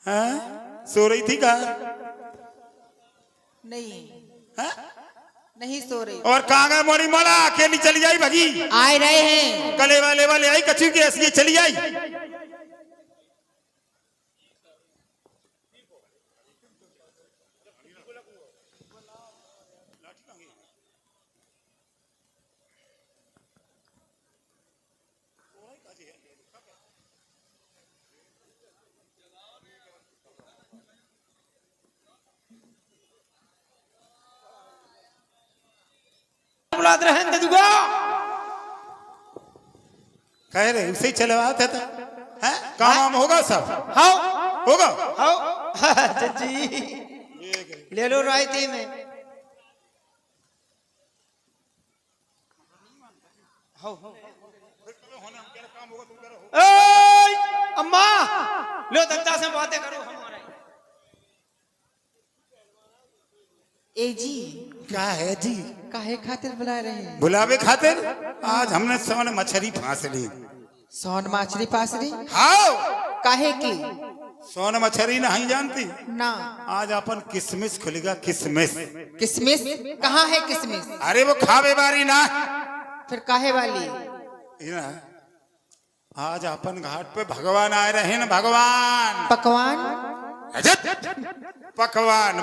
हाँ? सो रही थी क्या? नहीं हाँ? नहीं सो रही। और कहाँ गए मोड़ी मोला? अकेली चली आई भगी? आए रहे हैं। कले वाले आई कच्ची की ऐसी चली आई। कह रहे उसे चलवाते थे। हैं? काम होगा सब? हाँ होगा? हाँ जी ले लो रायते में। अम्मा लो दत्ता से बातें करो हमारे। ए जी क्या है जी? काहे खातिर बुला रहे हैं? बुलावे खातिर आज हमने सोन मछली फांस ली। सोन मछली पासरी हाँ काहे की? सोन मछली नहीं जानती? ना। आज अपन किसमिस खुलेगा किसमिस। किसमिस कहाँ है किसमिस? अरे वो खावे बारी ना। फिर काहे वाली? ये ना, आज अपन घाट पे भगवान आए रहे ना। भगवान पकवान पकवान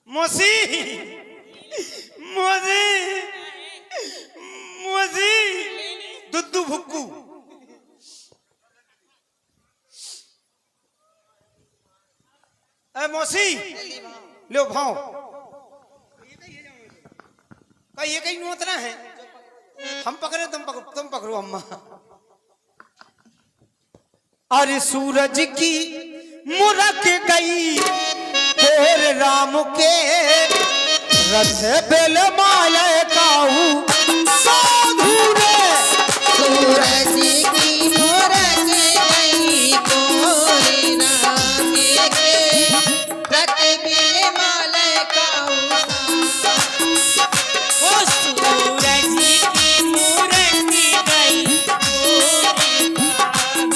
मोसी मोसी मोसी दुद्दू भुक्कू। मोसी लो भाव का ये कहीं नोतना है। हम पकड़े तुम पकड़ो अम्मा। अरे सूरज की मुरक गई फिर राम के रथ बेल माले काऊ साधु रे। सूरज की मुरक गई कोरी राम के रत बिल माले काऊसा। ओ सूरज की मुरक गई कोरी राम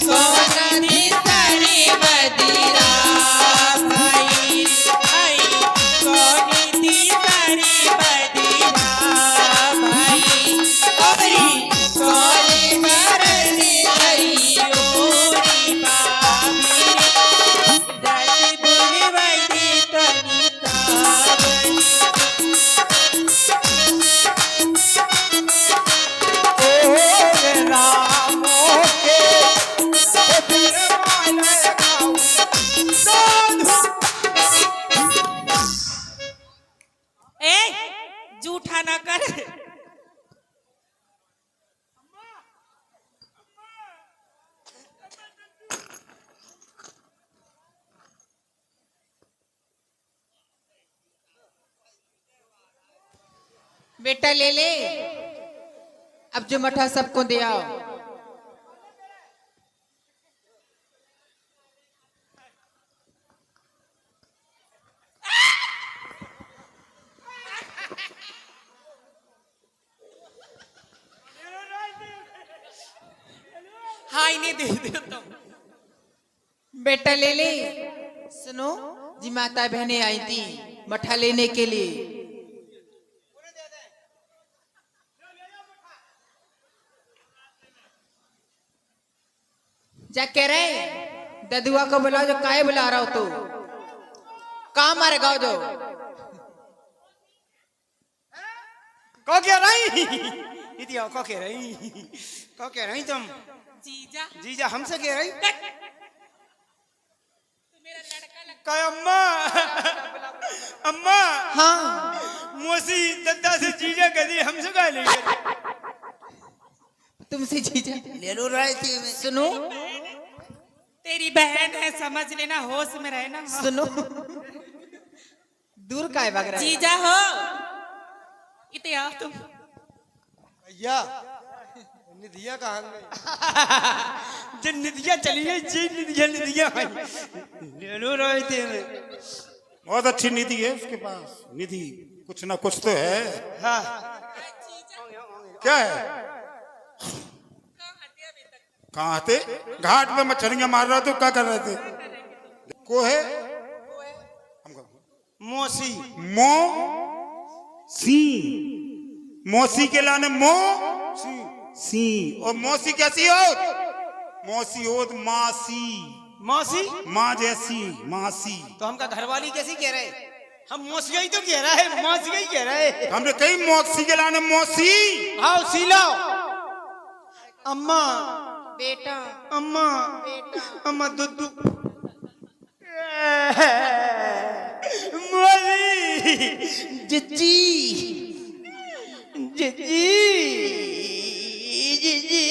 सोननी सारी बदिरा भाई भाई सोनी सारी बदिरा भाई ओरी सोनी मरनी गई ओरी बाबी दासी बोली बड़ी तनिता राम के रथ बेल माले काऊ साधु। ए जूठा ना कर। बेटा ले ले अब जो मठा सबको दे आओ। हाँ इन्हें दे दो तुम। बेटा ले ले। सुनो जी माता बहनें आई थी मठा लेने के लिए। जा कह रहे ददुआ को बुलाओ। जो काहे बुला रहा हो तू? कहाँ मारे गाँव जो? को क्या रही इतिया को कह रही तुम जीजा जीजा हमसे कह रही तू मेरा लड़का लग का अम्मा अम्मा हाँ मोसी दद्दा से जीजा कह हमसे कह ले। तुमसे जीजा ले लो रायती में। सुनो तेरी बहन है समझ लेना होश में रहना। सुनो दूर का है भाग रहा है? जीजा हो इते आओ तुम। भैया निधिया कहाँ गई? जो निधिया चली गई जी, निधिया निधिया भाई ले लो रहे थे। बहुत अच्छी निधि है उसके पास। निधि कुछ ना कुछ तो है। हाँ क्या है? कहाँ थे? घाट पे मछलियां मार रहे थे, क्या कर रहे थे? को है मौसी। सी मौसी के लाने सी और मौसी कैसी हो? मौसी हो मासी, मौसी माँ जैसी मासी। तो हमका घरवाली कैसी कह रहे? हम मौसी ही तो कह रहा है, मौसी ही कह रहे हैं। हमने कई मौसी के लाने मौसी। आओ सीलो। अम्मा बेटा अम्मा अम्मा दुद्धू मौसी जिज्जी जिज्जी जिज्जी।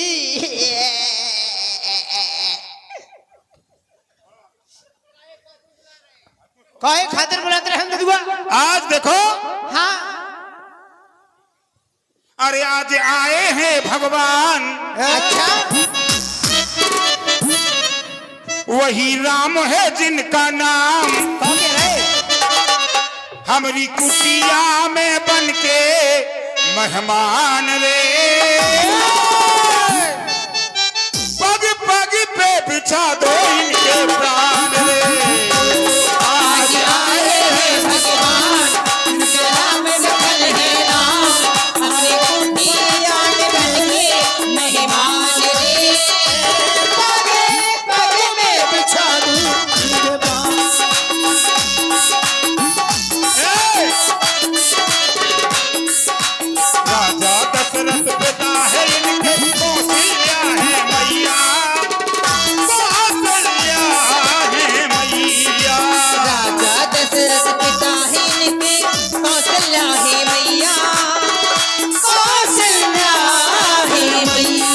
काहे खातिर बुलाते रहे हम दुआ? आज देखो, हाँ अरे आज आए हैं भगवान, अच्छा वही राम है जिनका नाम। कौन कह रहे? हमारी कुटिया में बन के मेहमान रे, पग पग पे बिछा दो इनके प्राण रे। आज आए हैं भगवान इनके नाम में सफल है नाम, अपनी कुटिया में बन के मेहमान रे, पग पग में बिछा दूं इनके पास। राजा दशरथ पिता है इनके, कौशल्या है मैया, कौशल्या है मैया। राजा दशरथ पिता है इनके, कौशल्या है मैया, कौशल्या है मैया।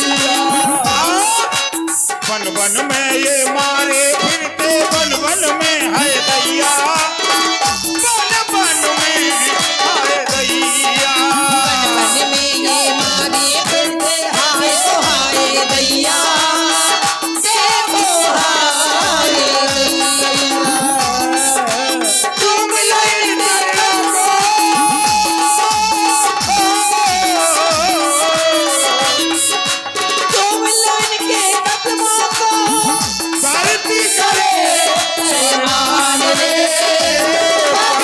वन वन में ये मारे फिरते, वन वन में है दैया, वन वन में है दैया। वन में ये मारे फिरते, हाय तो हाय दैया, देखो हाय दैया। तुम लड़ने तुम लड़के कदमों को धरती करे रहमान रे, पग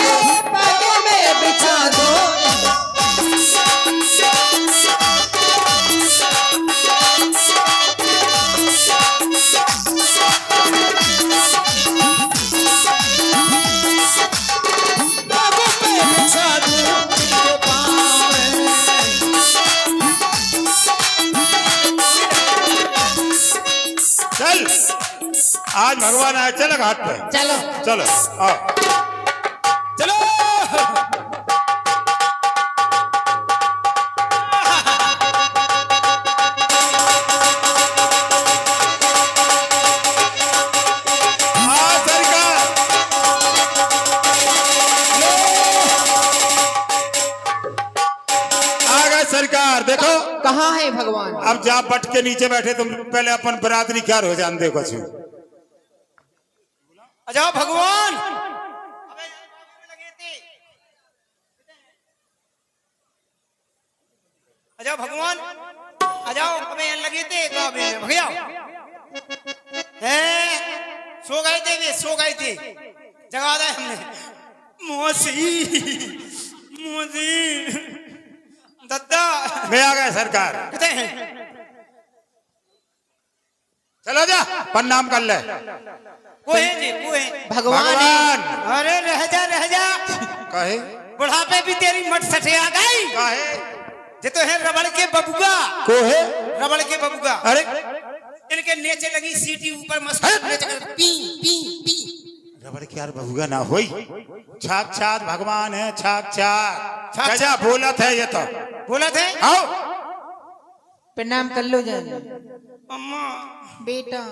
पग में बिछा दो। पग पे बिछा दो इनके पाँव में। चल, आज भगवान आए, चल घाट पे चलो चलो आओ चलो। हाँ, सरकार। आ गए सरकार, देखो कहाँ है भगवान? अब जा बट के नीचे बैठे तुम, पहले अपन बरादरी क्या हो जान देखो छू। अजाओ भगवान। अजाओ भगवान, अजाओ अबे यहाँ लगे थे तो अबे भगयाओ। सो गए थे वे, सो गए थे, जगा दिया हमने। मौसी मौसी दद्दा मैं आ गया सरकार। कहते हैं चलो जा प्रणाम कर ले। को है जी, को है भगवान है। भगवान अरे रह जा कहे बुढ़ापे भी तेरी मट सटे आ गई। कहे ये तो है रबड़ के बबुआ, को है। रबड़ के बबुआ। अरे इनके नीचे लगी सीटी ऊपर मस्त नीचे कर पी पी पी। रबड़ की यार बहुगा ना होई, साक्षात भगवान है साक्षात। साक्षात। क्या बोला था ये तो बोला थे। आओ प्रणाम कर लो जान अम्मा बेटा।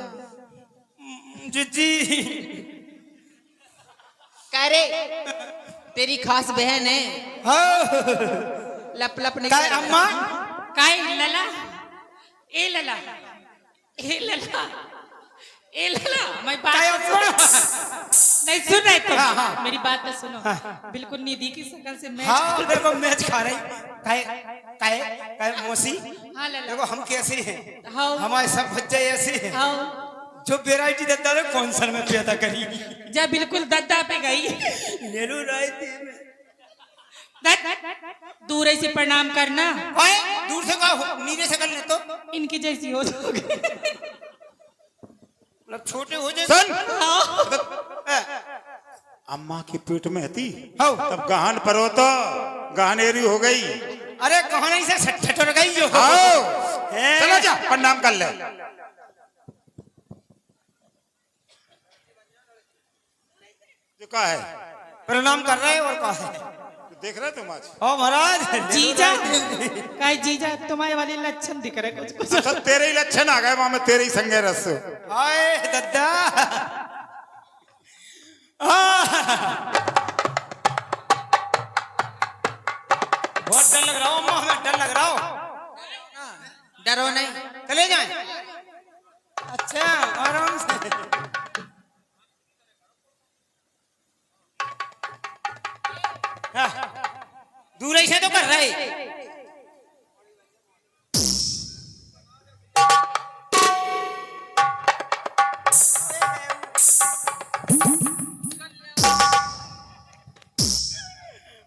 जीजी करे तेरी खास बहन है। हाँ लप लप काय निकल। अम्मा काय लला ए लला ए लला ए लला मैं काय बात अम्मा नहीं सुन रहे तुम हाँ, हाँ। मेरी बात तो सुनो बिल्कुल निधि की शक्ल से मैच हाँ देखो मैच खा रही काय काय काय मौसी हाँ लला देखो हम कैसे हैं हाँ हमारे सब बच्चे ऐसे हैं हाँ जो वेराइटी देता है कौन सा में पैदा करी जा बिल्कुल दद्दा पे गई नेहरू रायती में दूर से प्रणाम करना ओए दूर से कहा नीचे से कर ले तो इनकी जैसी हो जाओगे मतलब छोटे हो जाए सुन हाँ। अम्मा की पीठ में थी हाँ। तब गहन परो तो गहनेरी हो गई। अरे कहानी से ठठर गई जो आओ है। चलो जा प्रणाम कर ले। जो का है प्रणाम कर रहे हैं और कहा है देख रहे तुम आज ओ महाराज जीजा काय जीजा तुम्हारे वाले लक्षण दिख रहे कुछ कुछ अच्छा तेरे ही लक्षण आ गए वहां में तेरे ही संगे रस। हाय दद्दा बहुत डर लग रहा हो अम्मा हमें डर लग रहा हो डरो नहीं। चले जाए अच्छा आराम से हाँ, दूर ऐसे तो कर रहे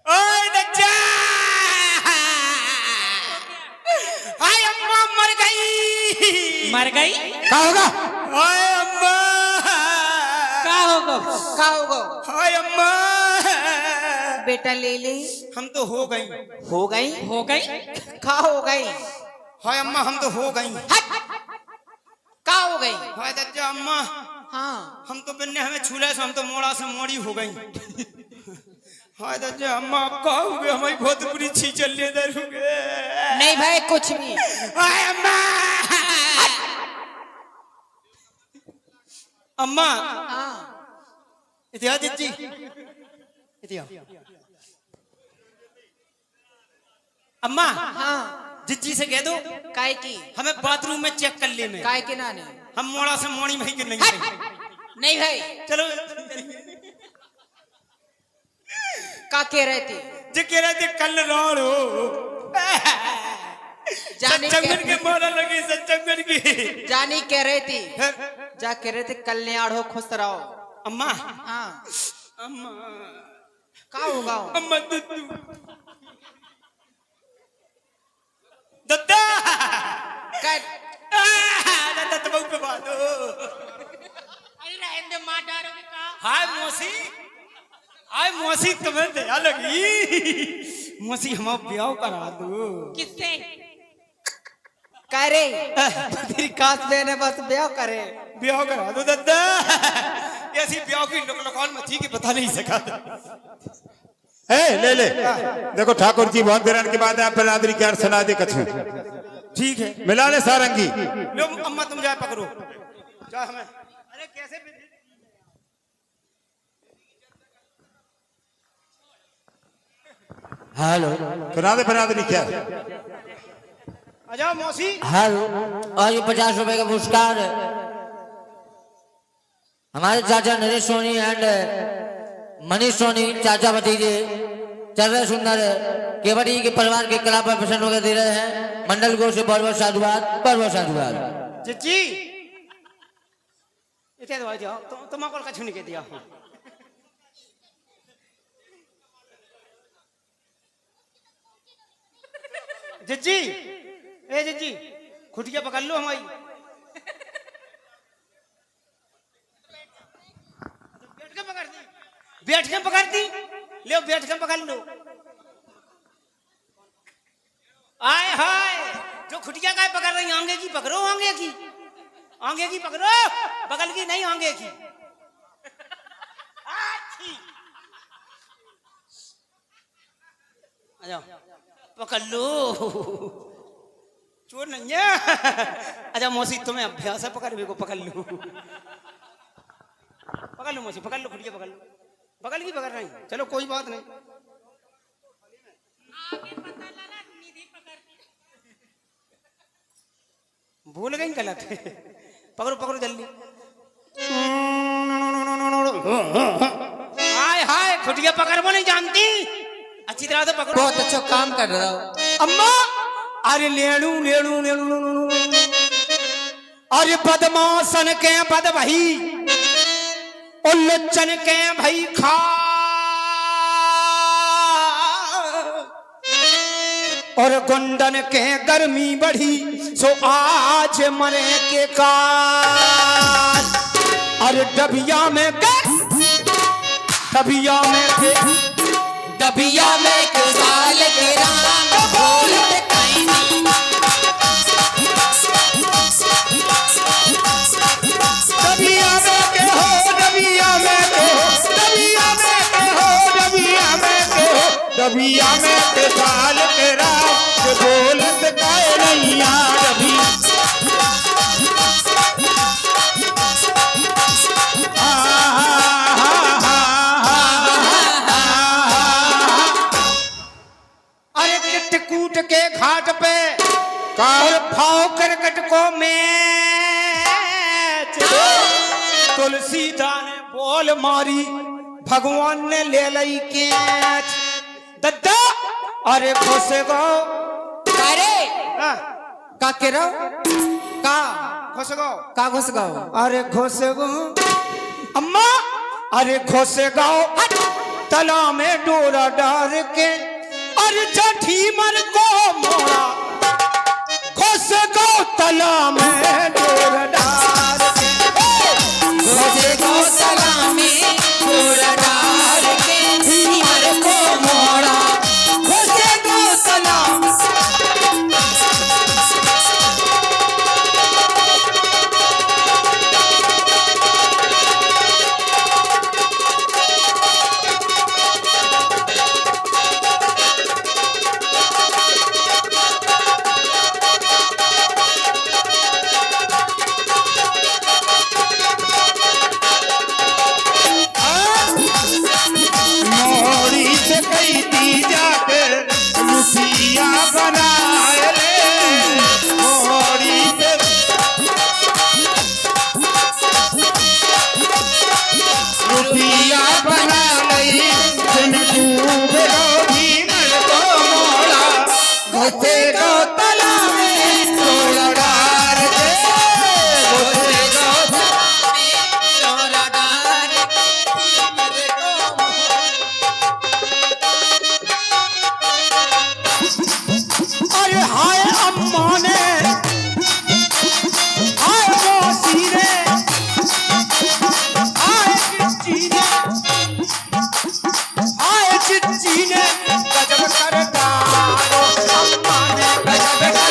ओए दज्जा हाय अम्मा मर गई मर गई क्या होगा? हाय अम्मा का होगा का होगा? हाय अम्मा बेटा ले ले। हम तो हो गई हो गई? हो गई का हो गई? हाय अम्मा हम तो हो गई का हो गई? हाय दज्जा अम्मा हाँ हम तो बिन्ने हमें छूले से हम तो मोड़ा से मोड़ी हो गई हाय दज्जा अम्मा आप कहोगे हमारी बहुत बुरी छी चल रही इधर नहीं भाई कुछ भी। हाय अम्मा अम्मा हाँ इतिहास जी इतिहास अम्मा हाँ जिज्जी से कह दो काय की? हमें बाथरूम में चेक कर ले में काय के नाने? हम मोड़ा से मोड़ी में ही नहीं नहीं भाई चलो का कह रहे थे? जो कह रहे थे कल रात हो जाने सच्चंगन के के मारा लगी सच्चंगन की जानी कह रहे थे फिर जा कह रहे थे कल्याण हो खुश रहो। अम्मा हाँ अम्मा का होगा? अम्मा दद्दू दद्दा काय दद्दा तो बहुत पे बात हो अरे रहने दे मार डालोगे का हाय मौसी हाय मौसी तुम्हें दया लगी मौसी हम ब्याह करा दो किससे कह रे तेरी खास बहन है बस ब्याह करे। ब्याह करा दो दद्दा ऐसी ब्याह की लुकान में थी कि बता नहीं सका ले ले देखो ठाकुर जी बहुत देर के बाद आप बिरादरी के अर्थ सुना दे कछु ठीक है मिला ले सारंगी। लो अम्मा तुम जाए पकड़ो जा हमें अरे कैसे हेलो सुना दे बिरादरी क्या आजा मौसी हेलो और ये 50 रुपए का पुरस्कार हमारे चाचा नरेश सोनी एंड मनीष सोनी चाचा भतीजे चल रहे सुंदर केवड़ी के परिवार के कला पर प्रसन्न होकर दे रहे हैं मंडल को से बहुत बहुत साधुवाद। जिज्जी इतने दवाई दिया तुम को कछु नहीं कह दिया जिज्जी ए जिज्जी खुटिया पकड़ लो हमारी बैठ के पकड़ दी ले बैठ के पकड़ लो आए हाय जो खुटिया का पकड़ रही आंगे की पकड़ो आंगे की पकड़ो बगल की नहीं आंगे की आ जाओ पकड़ लो चोर नहीं है अच्छा मौसी तुम्हें अभ्यास है पकड़ को पकड़ लो मौसी पकड़ लो खुटिया पकड़ लो बगल की पकड़ रही, चलो कोई बात नहीं। भूल गई गलत। पकड़ो पकड़ो जल्दी। हाय हाय खुटिया पकड़ वो नहीं जानती, अच्छी तरह से पकड़ो। बहुत अच्छा काम कर रहा हो। अम्मा अरे लेणू लेणू लेणू अरे बदमाशन के बद भाई उल्लचन के भाई खा और गुंडन के गर्मी बढ़ी सो आज मरे के काज। अरे डबिया में डबिया में डबिया में साल के राम बोलते कहीं नहीं। डबिया में के हो डबिया में के हो डबिया में के हो डबिया में के हो डबिया में के साल के राम के बोलत काहे नहीं यार अभी। अरे चित्रकूट के घाट पे और फाव करकट को मैच तुलसीदास ने बोल मारी भगवान ने ले लई कैच। दद्दा अरे खुश गो अरे का के रहो का खुश गो का घुस गो। अरे खुश गो अम्मा अरे खुश गाओ तला में डोरा डार के अरे जठी मन को मोड़ा खुश गो तला में डोरा डार घुसे गो तला में डोरा डाल के हिमर को मोड़ा। घुसे गो तला मोड़ी से कई दी जाकर लुसिया बनाए रे मोड़ी से लुसिया बना लई दिन डूबे भी नल को मोड़ा घुसे गो तला में डोरा डार दे घुसे गो डोरा डाल के हिमर को मोड़ा। अरे हाय अम्मा ने हाय मौसी ने हाय चिच्ची ने हाय चिच्ची ने गजब कर डालो अम्मा ने गजब कर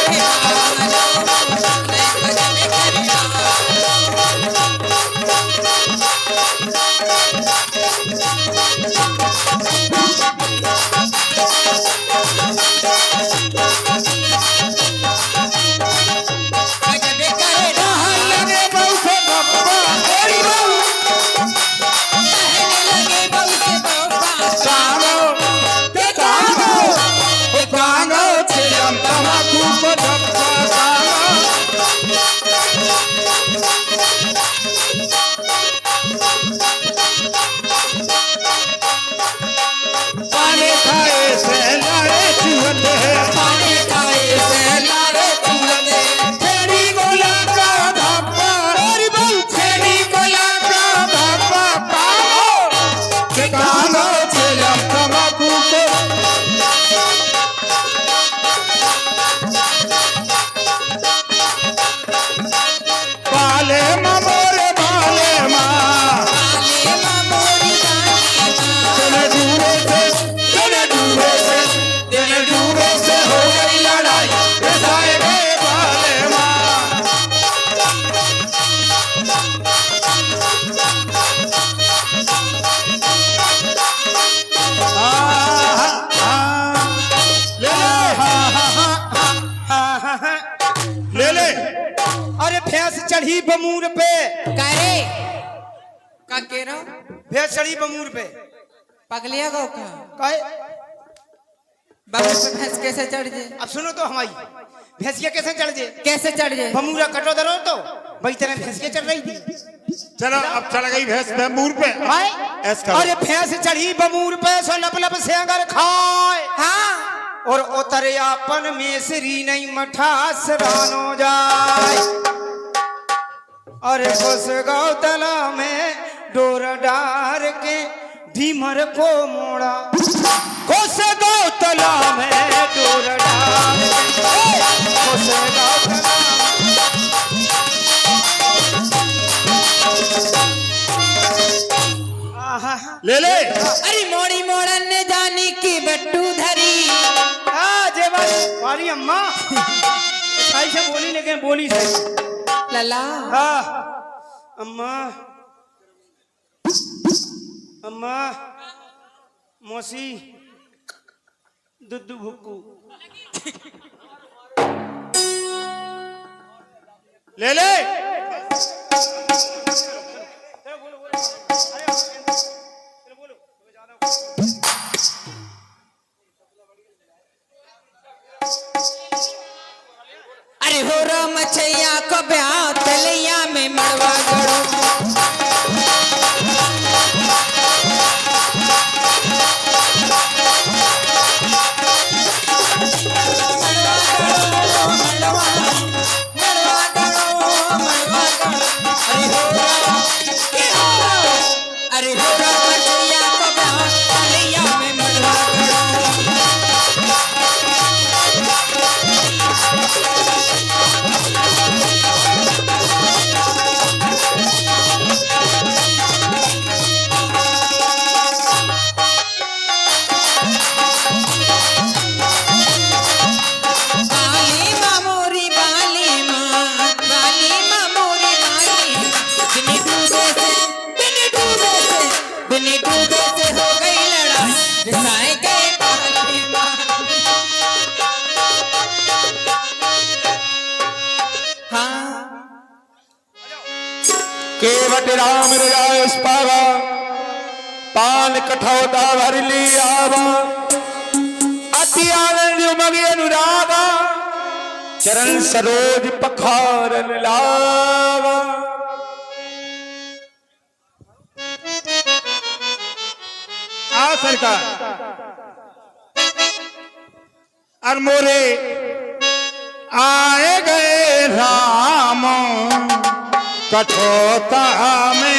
लगे बहु से बप्पा तेरी बहु कांगो छिलम तमाकू को धप्पा कांगो पानी खाए से लारे चुहते पानी खाए से लारे चुहते छेड़ी गोला का धप्पा तेरी बहु छेड़ी गोला का धप्पा कांगो कांगो छिलम तमाकू को बाले माँ मोरे बाले माँ आले मामोरी तेरे डूबे से हो गई लड़ाई रसाए गए बाले माँ ले ले अरे भैंस चढ़ी बमूर पे करे का के रहो। भैंस चढ़ी बमूर पे पगलिया गौ का कहे बाबू पे भैंस कैसे चढ़ जाए? अब सुनो तो हमारी भैंसिया कैसे चढ़ जे कैसे चढ़ जाए? बमूरा कटो दरो तो वही तरह भैंसिया चढ़ रही थी। चलो अब चढ़ गई भैंस बमूर पे। हाय ऐस करो। अरे भैंस चढ़ी बमूर पे सो लप लप से अगर खाए हाँ और उतरे आपन में श्री नहीं मठास रानो जाए। अरे घुस गौतला में डोर डार के धीमर को मोड़ा। घुस गौतला में डोर डार के घुस गौतला ले ले। अरे मोड़ी मोड़न ने जानी की बट्टू धरी। वाली अम्मा सही से बोली लेकिन बोली सही। लला हाँ अम्मा अम्मा मौसी दुद्दू भुक्कू ले ले। अरे हो राम मछैया को ब्याह तलैया में मड़वा गड़ो। अरे हो राम मछैया को ब्याह तलैया में मड़वा गड़ो। बाली माँ मोरी बाली माँ, बाली माँ मोरी बाली माँ। बिनी डूबे से, बिनी डूबे से, बिनी डूबे से हो गई लड़ाई, रिसाए गए बाली माँ। हाँ केवट राम रजायस पावा पान कठौता भर लियावा अति आनंद उमगे अनुरागा चरण सरोज पखारन लावा। आ सरकार और मोरे आए गए राम कठोता में